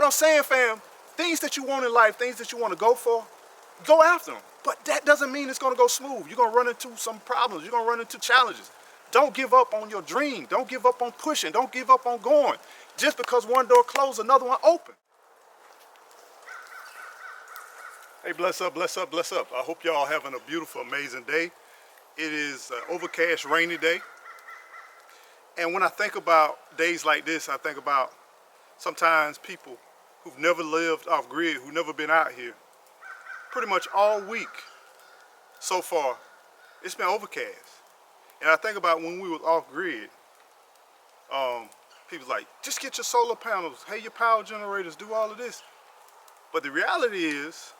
What I'm saying, fam, things that you want in life, things that you want to go for, go after them. But that doesn't mean it's going to go smooth. You're going to run into some problems. You're going to run into challenges. Don't give up on your dream. Don't give up on pushing. Don't give up on going. Just because one door closed, another one open. Hey, bless up, bless up, bless up. I hope y'all having a beautiful, amazing day. It is an overcast, rainy day. And when I think about days like this, I think about sometimes people who've never lived off grid, who've never been out here. Pretty much all week so far, it's been overcast. And I think about when we was off grid, people's like, just get your solar panels, hey, your power generators, do all of this. But the reality is,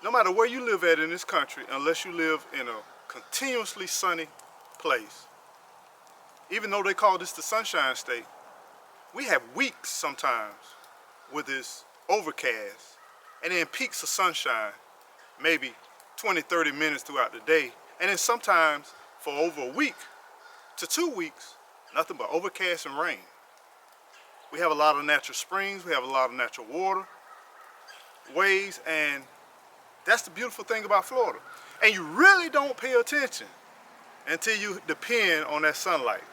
no matter where you live at in this country, unless you live in a continuously sunny place, even though they call this the Sunshine State, we have weeks sometimes with this overcast and then peaks of sunshine, maybe 20, 30 minutes throughout the day. And then sometimes for over a week to 2 weeks, nothing but overcast and rain. We have a lot of natural springs, we have a lot of natural water, ways, and that's the beautiful thing about Florida. And you really don't pay attention until you depend on that sunlight.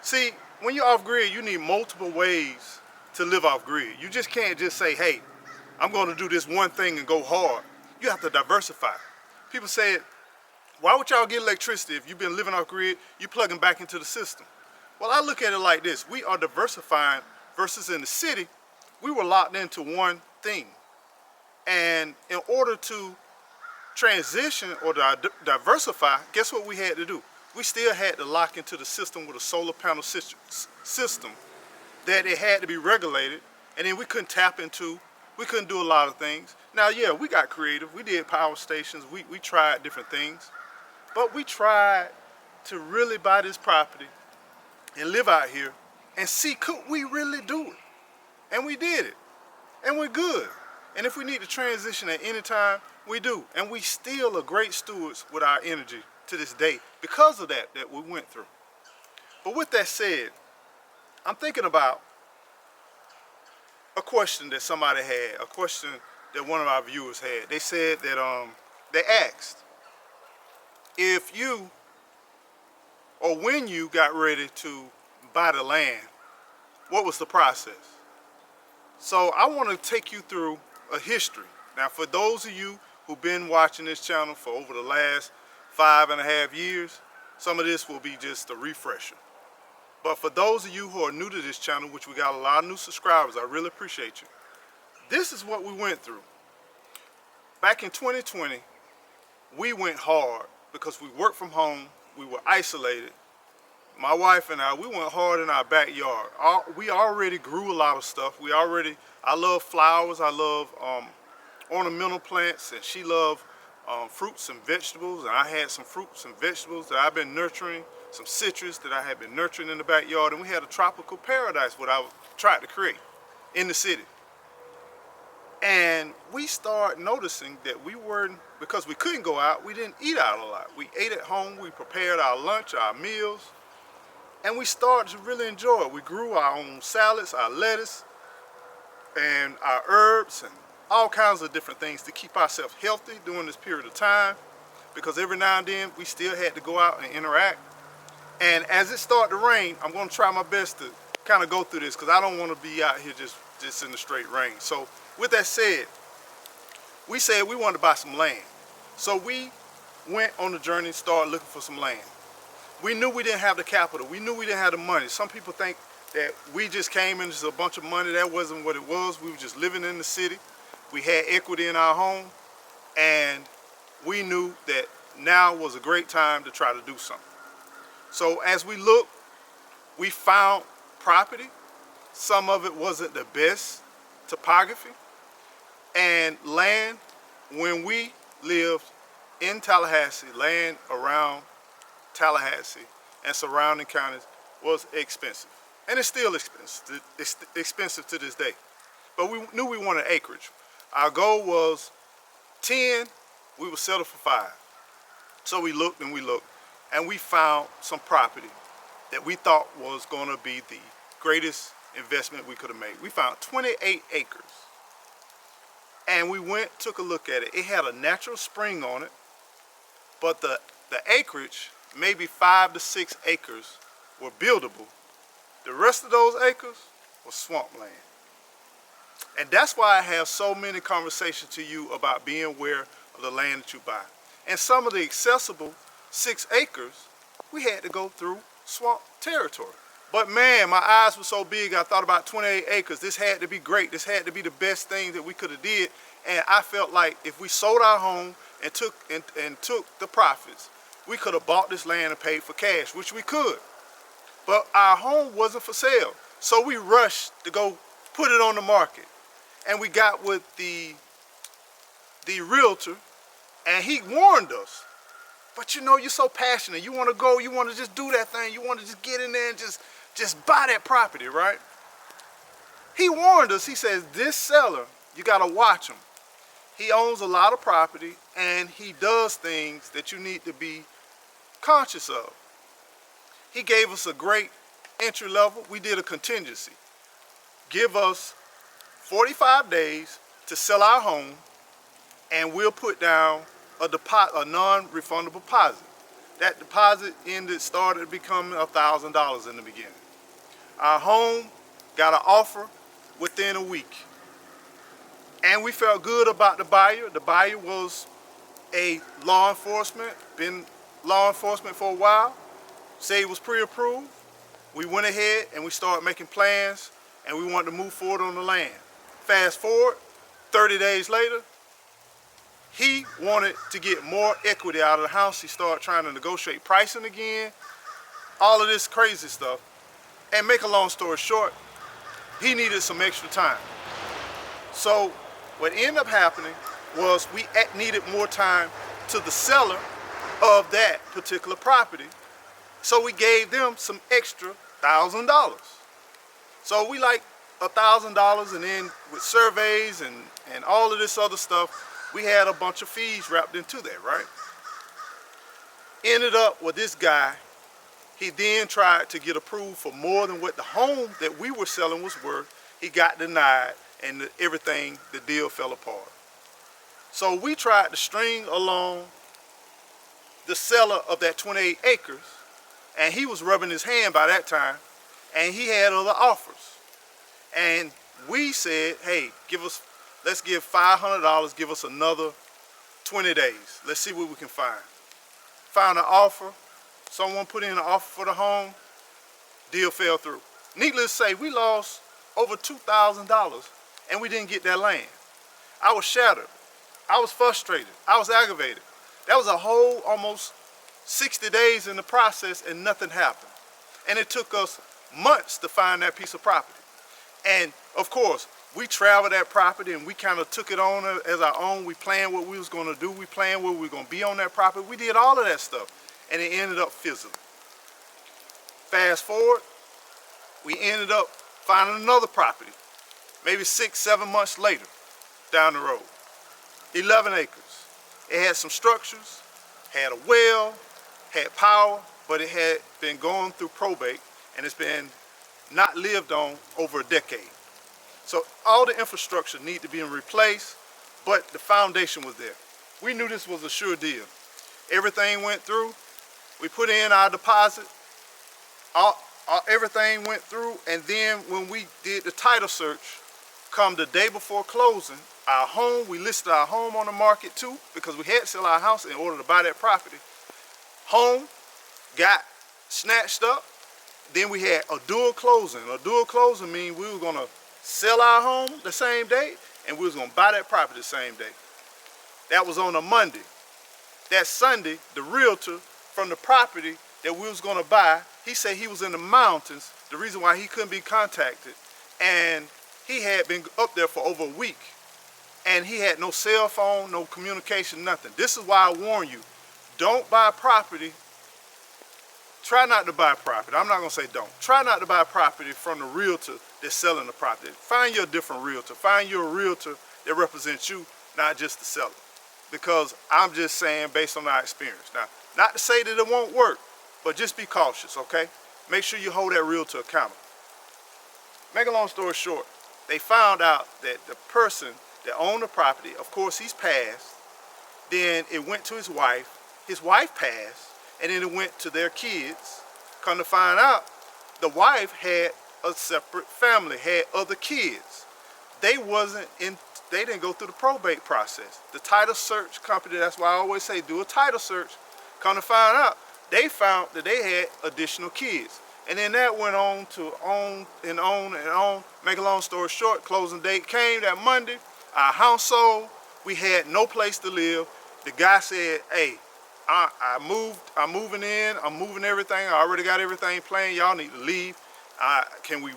See, when you're off grid, you need multiple ways to live off grid. You just can't just say, hey, I'm going to do this one thing and go hard. You have to diversify. People say, why would y'all get electricity if you've been living off grid, you plugging back into the system? Well, I look at it like this. We are diversifying versus in the city, we were locked into one thing. And in order to transition or diversify, guess what we had to do? We still had to lock into the system with a solar panel system that it had to be regulated, and then we couldn't tap into, we couldn't do a lot of things. Now, yeah, we got creative. We did power stations. We tried different things. But we tried to really buy this property and live out here and see, could we really do it? And we did it. And we're good. And if we need to transition at any time, we do. And we still are great stewards with our energy to this day because of that we went through. But with that said, I'm thinking about a question that somebody had, a question that one of our viewers had. They said that they asked if you or when you got ready to buy the land, what was the process? So I want to take you through a history. Now, for those of you who've been watching this channel for over the last 5.5 years, some of this will be just a refresher. But for those of you who are new to this channel, which we got a lot of new subscribers, I really appreciate you. This is what we went through. Back in 2020, we went hard because we worked from home, we were isolated. My wife and I, we went hard in our backyard. We already grew a lot of stuff. I love flowers, I love ornamental plants, and she loved fruits and vegetables, and I had some fruits and vegetables that I've been nurturing, some citrus that I had been nurturing in the backyard, and we had a tropical paradise what I tried to create in the city. And we started noticing that we weren't, because we couldn't go out, we didn't eat out a lot. We ate at home, we prepared our lunch, our meals, and we started to really enjoy it. We grew our own salads, our lettuce, and our herbs, and all kinds of different things to keep ourselves healthy during this period of time, because every now and then we still had to go out and interact. And as it started to rain, I'm going to try my best to kind of go through this because I don't want to be out here just in the straight rain. So with that said, we said we wanted to buy some land. So we went on the journey and started looking for some land. We knew we didn't have the capital. We knew we didn't have the money. Some people think that we just came in just a bunch of money. That wasn't what it was. We were just living in the city. We had equity in our home, and we knew that now was a great time to try to do something. So as we looked, we found property. Some of it wasn't the best topography. And land, when we lived in Tallahassee, land around Tallahassee and surrounding counties was expensive. And it's still expensive. It's expensive to this day. But we knew we wanted acreage. Our goal was 10, we would settle for 5. So we looked and we looked, and we found some property that we thought was going to be the greatest investment we could have made. We found 28 acres. And we went, took a look at it. It had a natural spring on it, but the acreage, maybe 5 to 6 acres, were buildable. The rest of those acres was swampland. And that's why I have so many conversations to you about being aware of the land that you buy. And some of the accessible 6 acres, we had to go through swamp territory. But man, my eyes were so big, I thought about 28 acres. This had to be great. This had to be the best thing that we could have did. And I felt like if we sold our home and took the profits, we could have bought this land and paid for cash, which we could. But our home wasn't for sale. So we rushed to go put it on the market. And we got with the realtor, and he warned us. But you know, you're so passionate. You want to go, you want to just do that thing. You want to just get in there and just buy that property, right? He warned us. He says, this seller, you got to watch him. He owns a lot of property, and he does things that you need to be conscious of. He gave us a great entry level. We did a contingency. Give us 45 days to sell our home, and we'll put down a non-refundable deposit. That deposit started to become $1,000 in the beginning. Our home got an offer within a week. And we felt good about the buyer. The buyer was a law enforcement, been law enforcement for a while, said he was pre-approved. We went ahead and we started making plans, and we wanted to move forward on the land. Fast forward, 30 days later, he wanted to get more equity out of the house. He started trying to negotiate pricing again, all of this crazy stuff. And make a long story short, he needed some extra time. So what ended up happening was we needed more time to the seller of that particular property. So we gave them some extra $1,000. So we like $1,000, and then with surveys and all of this other stuff, we had a bunch of fees wrapped into that, right? Ended up with this guy, he then tried to get approved for more than what the home that we were selling was worth. He got denied, and the deal fell apart. So we tried to string along the seller of that 28 acres, and he was rubbing his hand by that time, and he had other offers. And we said, hey, let's give $500, give us another 20 days. Let's see what we can find. Found an offer. Someone put in an offer for the home. Deal fell through. Needless to say, we lost over $2,000, and we didn't get that land. I was shattered. I was frustrated. I was aggravated. That was a whole almost 60 days in the process, and nothing happened. And it took us months to find that piece of property. And of course, we traveled that property, and we kind of took it on as our own. We planned what we was going to do. We planned where we were going to be on that property. We did all of that stuff, and it ended up fizzling. Fast forward, we ended up finding another property, maybe 6-7 months later, down the road. 11 acres. It had some structures, had a well, had power, but it had been going through probate, and it's been not lived on over a decade. So all the infrastructure needed to be replaced, but the foundation was there. We knew this was a sure deal. Everything went through. We put in our deposit. Everything went through, and then when we did the title search, come the day before closing, our home, we listed our home on the market too, because we had to sell our house in order to buy that property. Home got snatched up. Then we had a dual closing. A dual closing means we were going to sell our home the same day, and we was going to buy that property the same day. That was on a Monday. That Sunday, the realtor from the property that we was going to buy, he said he was in the mountains, the reason why he couldn't be contacted, and he had been up there for over a week, and he had no cell phone, no communication, nothing. This is why I warn you, don't buy property. Try not to buy property. I'm not going to say don't. Try not to buy property from the realtor that's selling the property. Find you a different realtor. Find you a realtor that represents you, not just the seller. Because I'm just saying based on our experience. Now, not to say that it won't work, but just be cautious, okay? Make sure you hold that realtor accountable. Make a long story short, they found out that the person that owned the property, of course he's passed, then it went to his wife passed, and then it went to their kids. Come to find out, the wife had a separate family, had other kids. They didn't go through the probate process. The title search company, that's why I always say do a title search. Come to find out, they found that they had additional kids. And then that went on to on and on and on. Make a long story short, closing date came that Monday. Our house sold. We had no place to live. The guy said, hey, I'm moving in, I'm moving everything. I already got everything planned. Y'all need to leave. Can we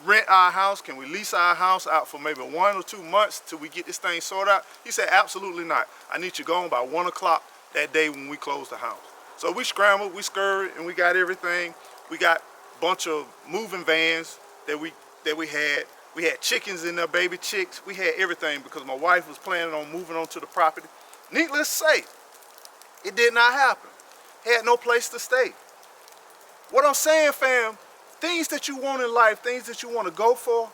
rent our house? Can we lease our house out for maybe 1 or 2 months till we get this thing sorted out? He said, absolutely not. I need you gone by 1 o'clock that day when we close the house. So we scrambled, we scurried, and we got everything. We got a bunch of moving vans that we had. We had chickens in there, baby chicks. We had everything because my wife was planning on moving onto the property. Needless to say, it did not happen. Had no place to stay. What I'm saying, fam, things that you want in life, things that you want to go for,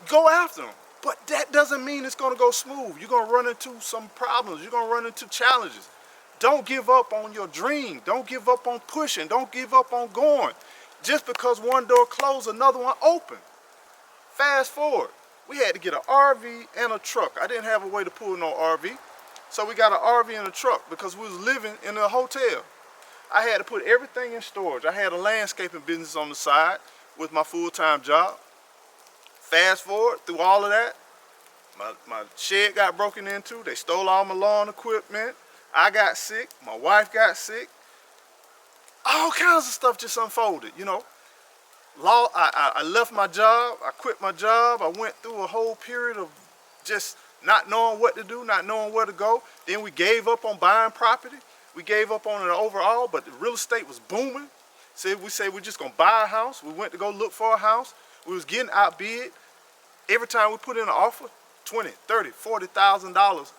go after them. But that doesn't mean it's going to go smooth. You're going to run into some problems. You're going to run into challenges. Don't give up on your dream. Don't give up on pushing. Don't give up on going. Just because one door closed, another one open. Fast forward, we had to get an RV and a truck. I didn't have a way to pull no RV, so we got an RV and a truck because we was living in a hotel. I had to put everything in storage. I had a landscaping business on the side with my full-time job. Fast forward through all of that, my shed got broken into. They stole all my lawn equipment. I got sick. My wife got sick. All kinds of stuff just unfolded, you know. I left my job. I quit my job. I went through a whole period of just not knowing what to do, not knowing where to go. Then we gave up on buying property. We gave up on it overall, but the real estate was booming. We said we're just gonna buy a house. We went to go look for a house. We was getting outbid. Every time we put in an offer, $20,000, $30,000, $40,000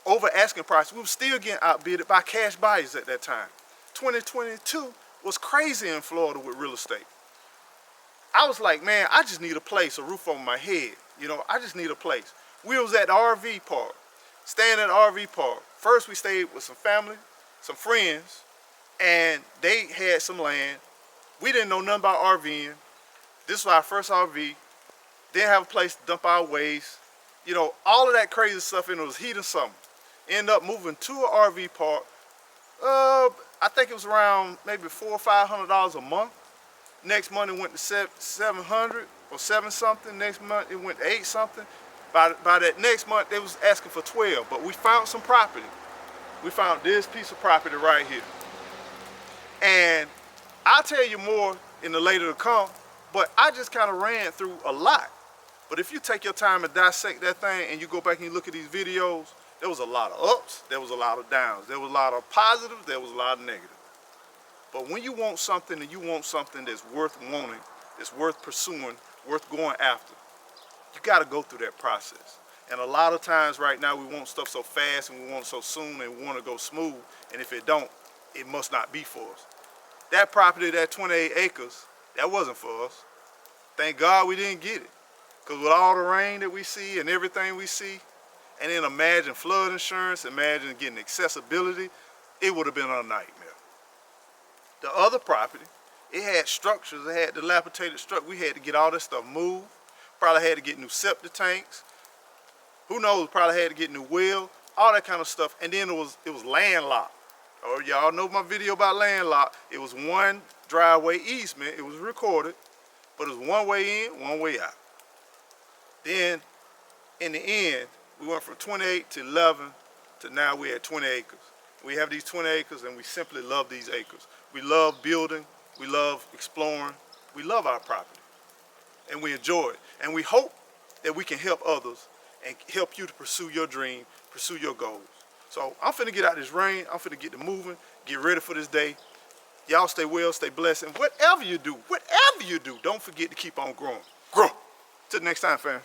over asking price. We were still getting outbidded by cash buyers at that time. 2022 was crazy in Florida with real estate. I was like, man, I just need a place, a roof over my head. You know, I just need a place. We was at the RV park, staying at the RV park. First we stayed with some family, some friends, and they had some land. We didn't know nothing about RVing. This was our first RV. Didn't have a place to dump our waste. You know, all of that crazy stuff, and it was heat and summer. Ended up moving to an RV park. I think it was around maybe $400 or $500 a month. Next month it went to 700 or 7 something. Next month it went to 8 something. By that next month they was asking for 12. But we found some property. We found this piece of property right here. And I'll tell you more in the later to come. But I just kind of ran through a lot. But if you take your time and dissect that thing and you go back and you look at these videos, there was a lot of ups, there was a lot of downs, there was a lot of positives, there was a lot of negatives. But when you want something and you want something that's worth wanting, that's worth pursuing, worth going after, you got to go through that process. And a lot of times right now we want stuff so fast and we want it so soon and we want to go smooth. And if it don't, it must not be for us. That property, that 28 acres, that wasn't for us. Thank God we didn't get it. Because with all the rain that we see and everything we see, and then imagine flood insurance, imagine getting accessibility, it would have been a nightmare. The other property, it had structures, it had dilapidated structure. We had to get all this stuff moved. Probably had to get new septic tanks. Who knows, probably had to get new well, all that kind of stuff. And then it was landlocked. Oh, y'all know my video about landlocked. It was one driveway easement, it was recorded, but it was one way in, one way out. Then, in the end, we went from 28 to 11 to now we're at 20 acres. We have these 20 acres and we simply love these acres. We love building, we love exploring, we love our property, and we enjoy it. And we hope that we can help others and help you to pursue your dream, pursue your goals. So I'm finna get out this rain, I'm finna get to moving, get ready for this day. Y'all stay well, stay blessed, and whatever you do, don't forget to keep on growing. Grow. Till next time, fam.